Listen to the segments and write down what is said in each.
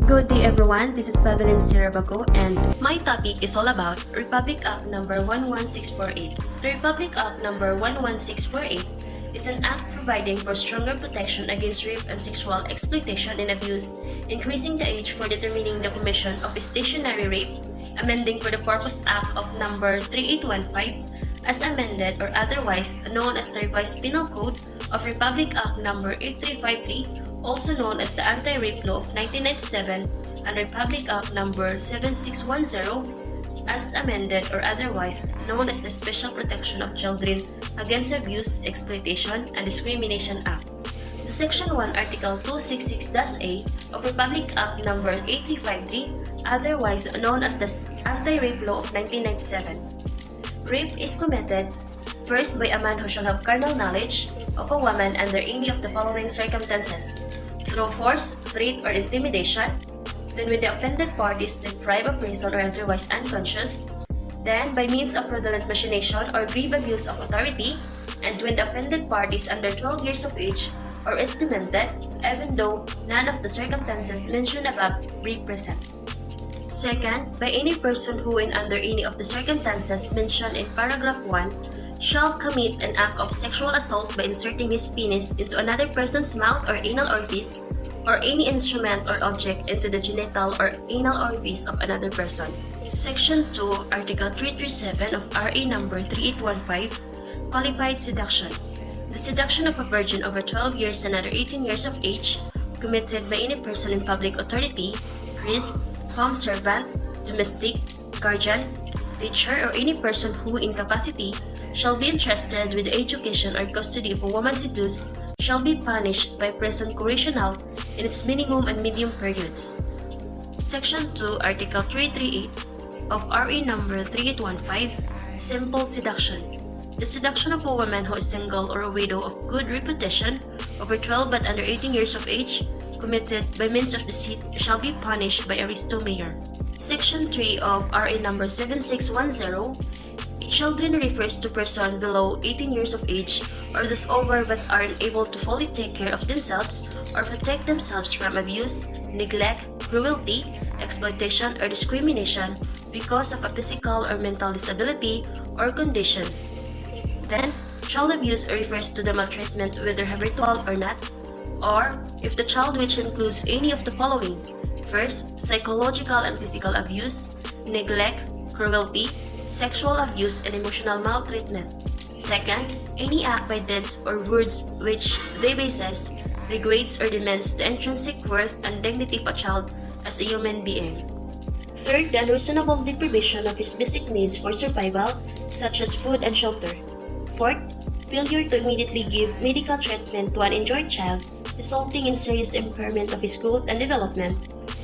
Good day everyone, this is Babylon Sirabago and my topic is all about Republic Act number 11648. The Republic Act number 11648 is an act providing for stronger protection against rape and sexual exploitation and abuse, increasing the age for determining the commission of stationary rape, amending for the purpose Act of number 3815 as amended or otherwise known as the Revised Penal Code of Republic Act number 8353, also known as the Anti-Rape Law of 1997, and Republic Act number 7610 as amended or otherwise known as the Special Protection of Children Against Abuse, Exploitation, and Discrimination Act. The Section 1 Article 266-A of Republic Act number 8353, otherwise known as the Anti-Rape Law of 1997. Rape is committed first by a man who shall have carnal knowledge of a woman under any of the following circumstances: through force, threat, or intimidation, then when the offended party is deprived of reason or otherwise unconscious, then by means of fraudulent machination or grave abuse of authority, and when the offended party is under 12 years of age or is demented, even though none of the circumstances mentioned above be present. Second, by any person who, in under any of the circumstances mentioned in paragraph 1, shall commit an act of sexual assault by inserting his penis into another person's mouth or anal orifice, or any instrument or object into the genital or anal orifice of another person. Section 2, Article 337 of RA number 3815, Qualified Seduction. The seduction of a virgin over 12 years and under 18 years of age, committed by any person in public authority, priest, home servant, domestic, guardian, teacher, or any person who, in capacity, shall be entrusted with the education or custody of a woman seduced, shall be punished by prison correctional in its minimum and medium periods. Section 2, Article 338 of RA number 3815, Simple Seduction. The seduction of a woman who is single or a widow of good reputation, over 12 but under 18 years of age, committed by means of deceit, shall be punished by aristo mayor. Section 3 of RA number 7610, children refers to persons below 18 years of age or those over but are unable to fully take care of themselves or protect themselves from abuse, neglect, cruelty, exploitation, or discrimination because of a physical or mental disability or condition. Then, child abuse refers to the maltreatment whether habitual or not, or if the child which includes any of the following: first, psychological and physical abuse, neglect, cruelty, sexual abuse, and emotional maltreatment. Second, any act by deeds or words which debases, degrades, or demeans the intrinsic worth and dignity of a child as a human being. Third, the unreasonable deprivation of his basic needs for survival, such as food and shelter. Fourth, failure to immediately give medical treatment to an injured child, resulting in serious impairment of his growth and development,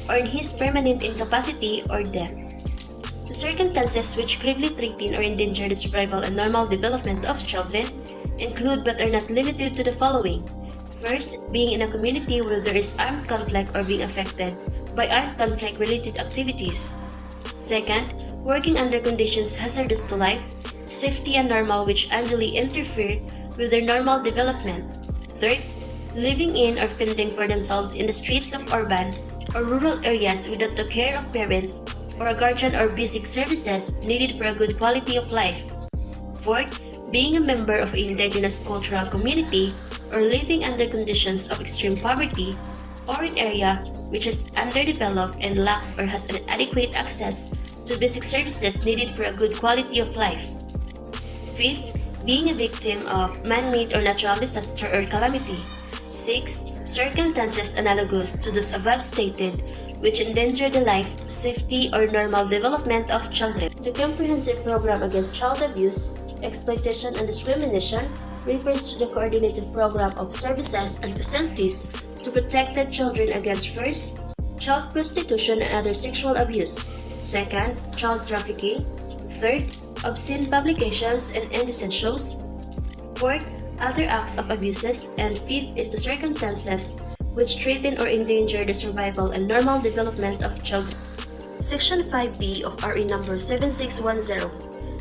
or in his permanent incapacity or death. The circumstances which gravely threaten or endanger the survival and normal development of children include but are not limited to the following: first, being in a community where there is armed conflict or being affected by armed conflict-related activities. Second, working under conditions hazardous to life, safety, and normal which unduly interfere with their normal development. Third, living in or fending for themselves in the streets of urban or rural areas without the care of parents or a guardian or basic services needed for a good quality of life. Fourth, being a member of an indigenous cultural community or living under conditions of extreme poverty or an area which is underdeveloped and lacks or has inadequate access to basic services needed for a good quality of life. Fifth, being a victim of man-made or natural disaster or calamity. Sixth, circumstances analogous to those above stated which endanger the life, safety, or normal development of children. The Comprehensive Program Against Child Abuse, Exploitation, and Discrimination refers to the coordinated program of services and facilities to protect children against first, child prostitution and other sexual abuse; second, child trafficking; third, obscene publications and indecent shows; fourth, other acts of abuses; and fifth is the circumstances which threaten or endanger the survival and normal development of children. Section 5B of RA number 7610,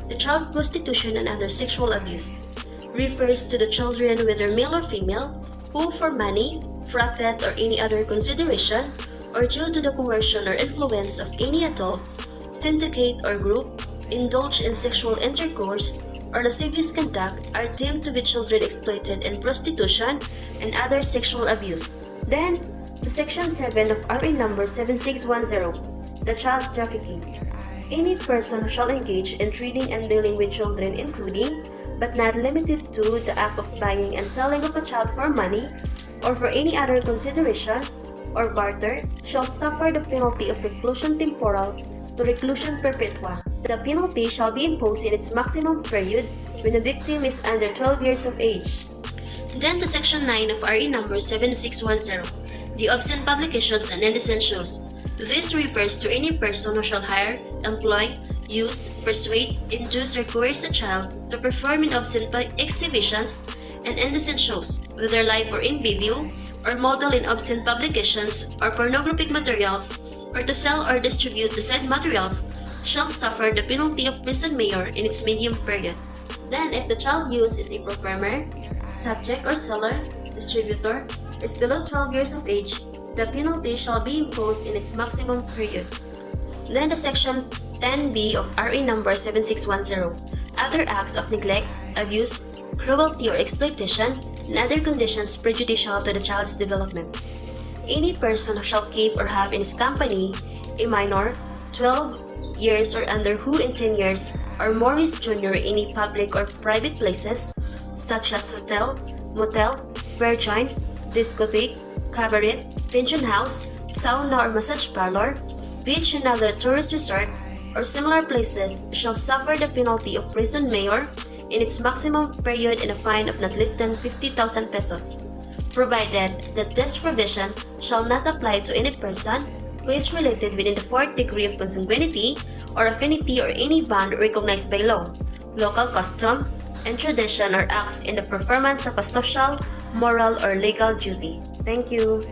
the child prostitution and other sexual abuse, refers to the children, whether male or female, who for money, profit, or any other consideration, or due to the coercion or influence of any adult, syndicate or group, indulge in sexual intercourse or lascivious conduct are deemed to be children exploited in prostitution and other sexual abuse. Then, the Section 7 of RA number 7610, the child trafficking. Any person who shall engage in trading and dealing with children, including, but not limited to, the act of buying and selling of a child for money or for any other consideration or barter, shall suffer the penalty of reclusion temporal to reclusion perpetua. The penalty shall be imposed in its maximum period when the victim is under 12 years of age. Then to Section 9 of RE number 7610, the obscene publications and indecent shows. This refers to any person who shall hire, employ, use, persuade, induce, or coerce a child to perform in obscene exhibitions and indecent shows, whether live or in video, or model in obscene publications or pornographic materials, or to sell or distribute the said materials, shall suffer the penalty of prison mayor in its medium period. Then, if the child used is a performer, subject or seller, distributor, is below 12 years of age, the penalty shall be imposed in its maximum period. Then the Section 10B of RA number 7610, other acts of neglect, abuse, cruelty or exploitation, and other conditions prejudicial to the child's development. Any person who shall keep or have in his company a minor, 12 years or under, who in 10 years or more is junior in any public or private places, such as hotel, motel, beer joint, discotheque, cabaret, pension house, sauna or massage parlor, beach and other tourist resort, or similar places, shall suffer the penalty of prison mayor in its maximum period and a fine of not less than 50,000 pesos, provided that this provision shall not apply to any person who is related within the fourth degree of consanguinity or affinity or any bond recognized by law, local custom, and tradition or acts in the performance of a social, moral, or legal duty. Thank you.